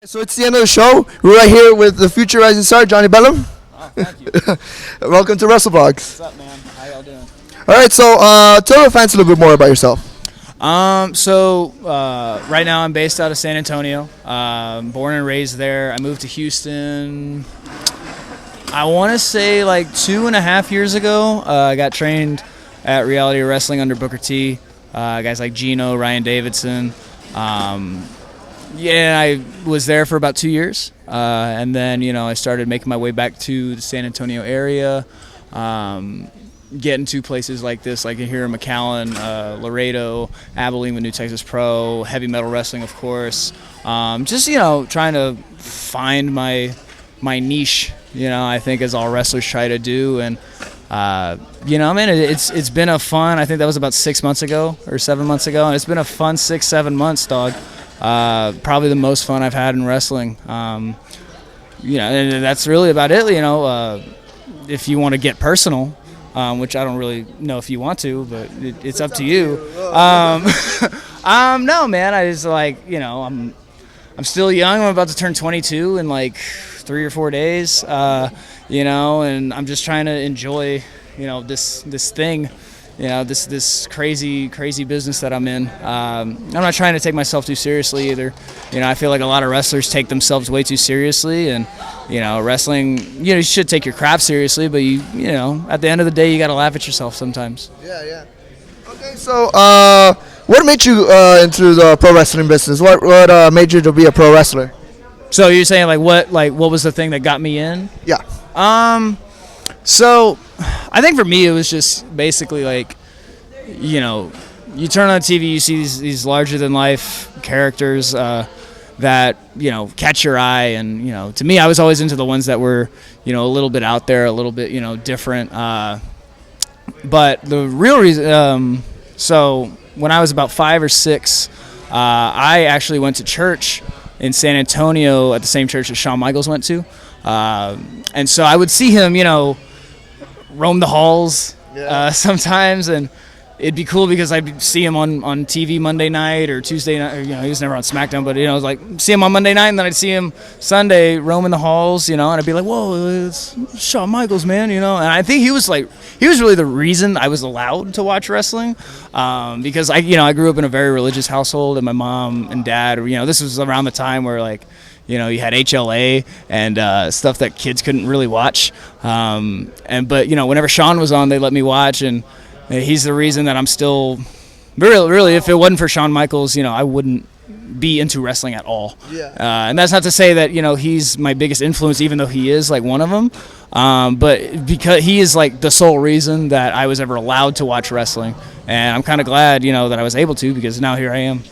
So it's the end of the show. We're right here with the future rising star, Johnny Bedlam. Oh, thank you. Welcome to Wrestlevlogs. What's up, man? How y'all doing? All right, so tell the fans a little bit more about yourself. Right now I'm based out of San Antonio. Born and raised there. I moved to Houston, I want to say like 2.5 years ago. I got trained at Reality Wrestling under Booker T. Guys like Gino, Ryan Davidson. I was there for about 2 years. And then, I started making my way back to the San Antonio area. Getting to places like this, like here in McAllen, Laredo, Abilene with New Texas Pro, heavy metal wrestling, of course. Trying to find my niche, I think as all wrestlers try to do. And, it's been a fun, I think that was about 6 months ago or 7 months ago. And it's been a fun 6-7 months, dog. Probably the most fun I've had in wrestling. And that's really about it, if you want to get personal. Which I don't really know if you want to, but it's up to you. No, man, I just I'm still young. I'm about to turn 22 in like 3 or 4 days, and I'm just trying to enjoy, this thing, this crazy business that I'm in. I'm not trying to take myself too seriously either. I feel like a lot of wrestlers take themselves way too seriously, and wrestling, you should take your craft seriously, but at the end of the day, you got to laugh at yourself sometimes. Yeah. Okay, so what made you into the pro wrestling business? What made you to be a pro wrestler? So you're saying what was the thing that got me in? Yeah. So I think for me it was just basically you turn on TV, you see these larger than life characters that catch your eye, and to me I was always into the ones that were a little bit out there, a little bit different. But the real reason, so when I was about 5 or 6, I actually went to church in San Antonio at the same church that Shawn Michaels went to, and so I would see him roam the halls sometimes, and it'd be cool because I'd see him on TV Monday night or Tuesday night. He was never on SmackDown, but it was like see him on Monday night, and then I'd see him Sunday roaming the halls, and I'd be like, "Whoa, it's Shawn Michaels, man!" And I think he was really the reason I was allowed to watch wrestling, because I grew up in a very religious household, and my mom and dad, this was around the time where you had HLA and stuff that kids couldn't really watch, but whenever Shawn was on, they let me watch, and he's the reason that I'm still really. If it wasn't for Shawn Michaels, I wouldn't be into wrestling at all. Yeah. And that's not to say that he's my biggest influence, even though he is one of them. But because he is the sole reason that I was ever allowed to watch wrestling, and I'm kind of glad that I was able to, because now here I am.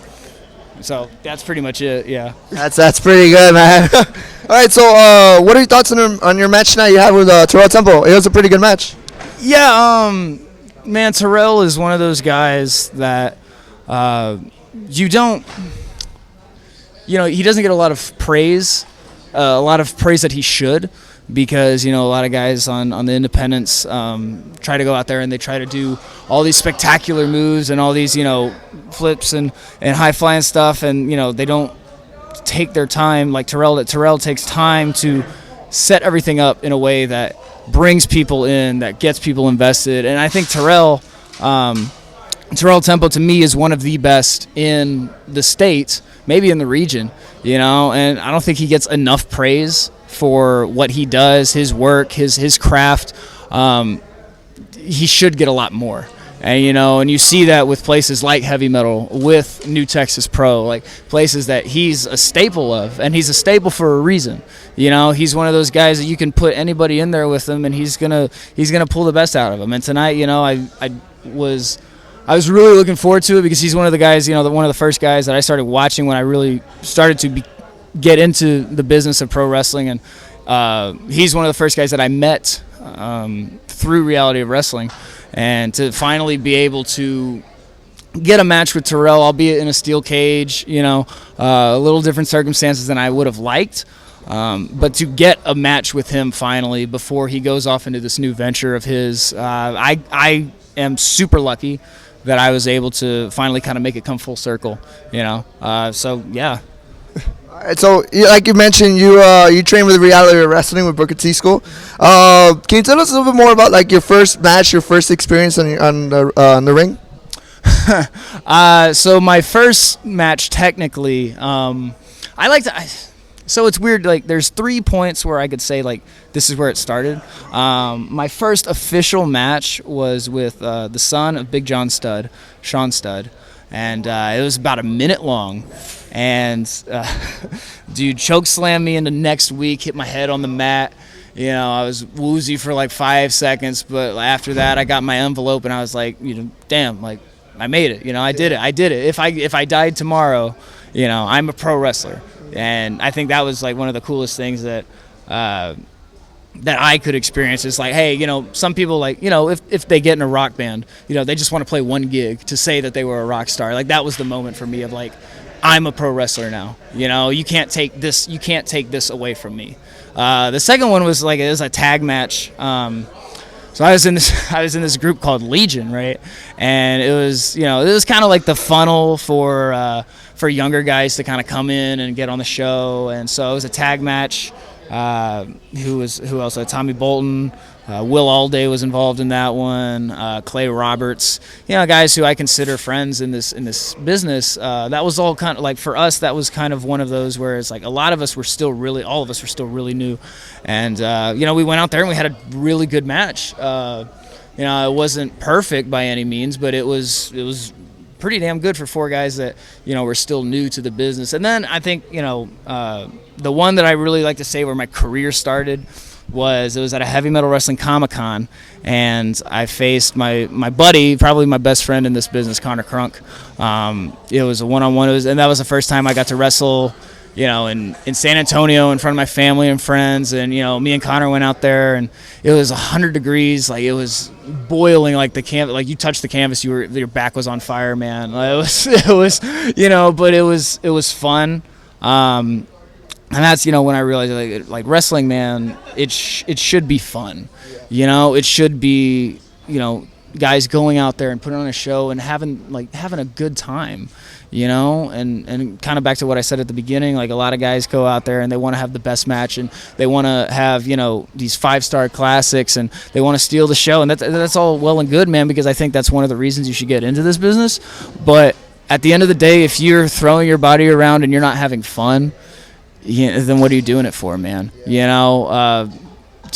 So that's pretty much it. Yeah. That's pretty good, man. All right, so what are your thoughts on your match tonight you had with Terrell Temple? It was a pretty good match. Yeah. Man, Terrell is one of those guys that he doesn't get a lot of praise, that he should, because a lot of guys on the independents try to go out there and they try to do all these spectacular moves and all these flips and high flying stuff, and they don't take their time like Terrell. That Terrell takes time to set everything up in a way that brings people in, that gets people invested. And I think Terrell Temple to me is one of the best in the state, maybe in the region, and I don't think he gets enough praise for what he does, his work, his craft. He should get a lot more. And you see that with places like heavy metal, with New Texas Pro, places that he's a staple of, and he's a staple for a reason. He's one of those guys that you can put anybody in there with him, and he's gonna pull the best out of them. And tonight, I was really looking forward to it, because he's one of the guys, one of the first guys that I started watching when I really started to get into the business of pro wrestling, and he's one of the first guys that I met through Reality of Wrestling. And to finally be able to get a match with Terrell, albeit in a steel cage, a little different circumstances than I would have liked, but to get a match with him finally before he goes off into this new venture of his, I am super lucky that I was able to finally kind of make it come full circle, so yeah. So, like you mentioned, you train with Reality Wrestling with Booker T School. Can you tell us a little bit more about like your first match, your first experience on the ring? So my first match, technically, I like to. So it's weird. Like, there's 3 points where I could say like this is where it started. My first official match was with the son of Big John Studd, Sean Studd, and it was about a minute long. And dude choke slammed me into next week, hit my head on the mat. You know, I was woozy for like 5 seconds, but after that, I got my envelope, and I was like, damn, like I made it. I did it. If I died tomorrow, I'm a pro wrestler. And I think that was like one of the coolest things that I could experience. Is like, hey, some people, like, if they get in a rock band, they just want to play one gig to say that they were a rock star. Like, that was the moment for me of like, I'm a pro wrestler now. You can't take this away from me. The second one was like, it was a tag match. So I was in this group called Legion, right? And it was kind of like the funnel for younger guys to kind of come in and get on the show. And so it was a tag match. Who else? Tommy Bolton, Will Allday was involved in that one. Clay Roberts, guys who I consider friends in this business. That was all kind of like, for us, that was kind of one of those where it's like all of us were still really new, and we went out there and we had a really good match. It wasn't perfect by any means, but it was pretty damn good for 4 guys that were still new to the business. And then I think the one that I really like to say where my career started was at a Heavy Metal Wrestling Comic-Con, and I faced my buddy, probably my best friend in this business, Connor Crunk. It was a one-on-one, and that was the first time I got to wrestle in San Antonio in front of my family and friends. And me and Connor went out there, and it was 100 degrees, like it was boiling, like the canvas, like you touched the canvas, your back was on fire, man. It was but it was fun. And that's when I realized like wrestling, man, it should be fun. It should be guys going out there and putting on a show and having a good time. And kind of back to what I said at the beginning, like a lot of guys go out there and they want to have the best match, and they want to have these 5-star classics, and they want to steal the show, and that's all well and good, man, because I think that's one of the reasons you should get into this business. But at the end of the day, if you're throwing your body around and you're not having fun, then what are you doing it for, man? To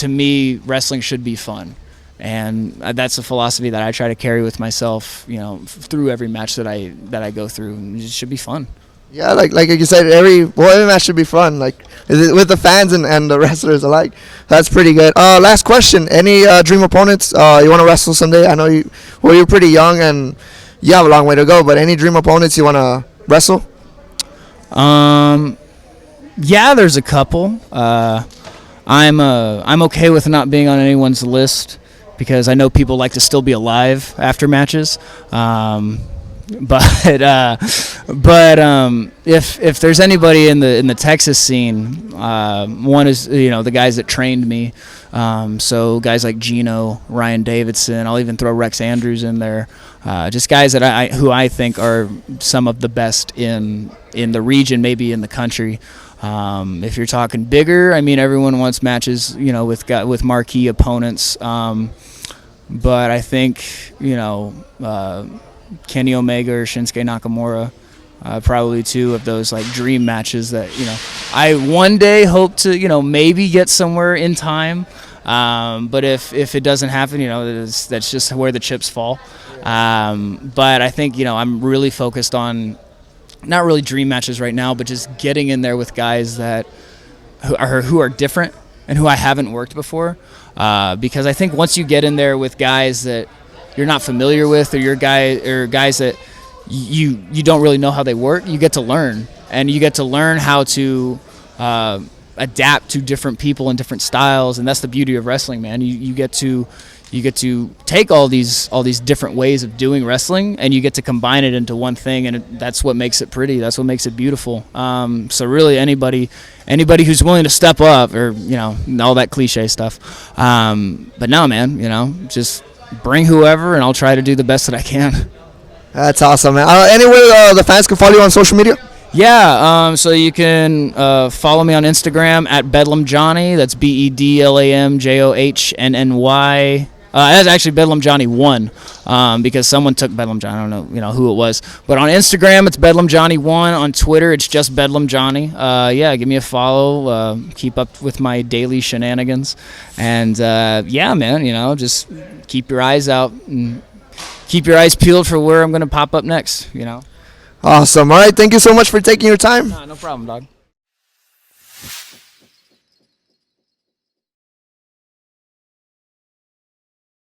me, wrestling should be fun. And that's a philosophy that I try to carry with myself, through every match that I go through. It should be fun. Yeah, like you said, every match should be fun, like with the fans and the wrestlers alike. That's pretty good. Last question: any dream opponents you want to wrestle someday? I know you're pretty young and you have a long way to go, but any dream opponents you want to wrestle? Yeah, there's a couple. I'm okay with not being on anyone's list, because I know people like to still be alive after matches. But if there's anybody in the Texas scene, one is the guys that trained me. So guys like Gino, Ryan Davidson. I'll even throw Rex Andrews in there. Just guys that who I think are some of the best in the region, maybe in the country. If you're talking bigger, I mean, everyone wants matches, with marquee opponents. But I think, Kenny Omega or Shinsuke Nakamura, probably 2 of those like dream matches that, I one day hope to, maybe get somewhere in time. But if it doesn't happen, that's just where the chips fall. But I think, I'm really focused on not really dream matches right now, but just getting in there with guys that who are different and who I haven't worked before. Because I think once you get in there with guys that you're not familiar with, or guys that you don't really know how they work, you get to learn, and you get to learn how to adapt to different people and different styles, and that's the beauty of wrestling, man. You get to take all these different ways of doing wrestling, and you get to combine it into one thing, and that's what makes it pretty. That's what makes it beautiful. So really, anybody who's willing to step up, or all that cliche stuff. But no, man, just bring whoever, and I'll try to do the best that I can. That's awesome, man. Anyway, the fans can follow you on social media? Yeah, so you can follow me on Instagram at Bedlam Johnny. That's BEDLAMJOHNNY. That's actually Bedlam Johnny 1, because someone took Bedlam Johnny. I don't know, who it was. But on Instagram, it's Bedlam Johnny 1. On Twitter, it's just Bedlam Johnny. Yeah, give me a follow. Keep up with my daily shenanigans. And yeah, man, just keep your eyes out and keep your eyes peeled for where I'm going to pop up next, Awesome. All right. Thank you so much for taking your time. No problem, dog.